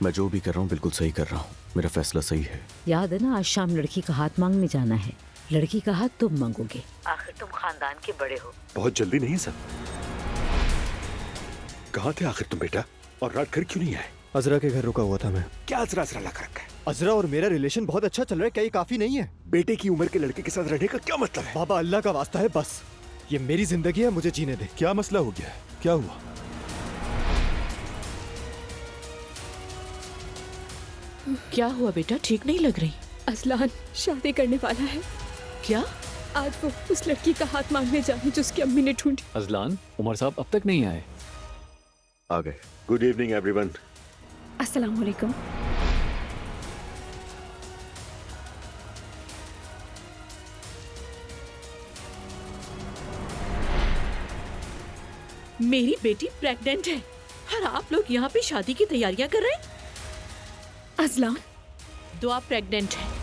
मैं जो भी कर रहा हूँ बिल्कुल सही कर रहा हूँ। मेरा फैसला सही है। याद है ना, आज शाम लड़की का हाथ मांगने जाना है। लड़की का हाथ तुम मांगोगे। आखिर तुम खानदान के बड़े हो। बहुत जल्दी नहीं सर। कहाँ थे आखिर तुम बेटा, और रात घर क्यों नहीं आए? अजरा के घर रुका हुआ था मैं। क्या अजरा अजरा लगा रखा है? अजरा और मेरा रिलेशन बहुत अच्छा चल रहा है, क्या ये काफी नहीं है? बेटे की उम्र के लड़के के साथ रहने का क्या मतलब है? बाबा अल्लाह का वास्ता है, बस ये मेरी जिंदगी है, मुझे जीने दे। क्या मसला हो गया है? क्या हुआ? क्या हुआ बेटा, ठीक नहीं लग रही? अजलान शादी करने वाला है। क्या? आज वो उस लड़की का हाथ मांगने जाए जो उसकी अम्मी ने ढूंढी। अजलान, उमर साहब अब तक नहीं आए। आ गए। Good evening everyone. अस्सलाम वालेकुम। मेरी बेटी प्रेग्नेंट है और आप लोग यहाँ पे शादी की तैयारियां कर रहे हैं? अजलान, दुआ प्रेग्नेंट है।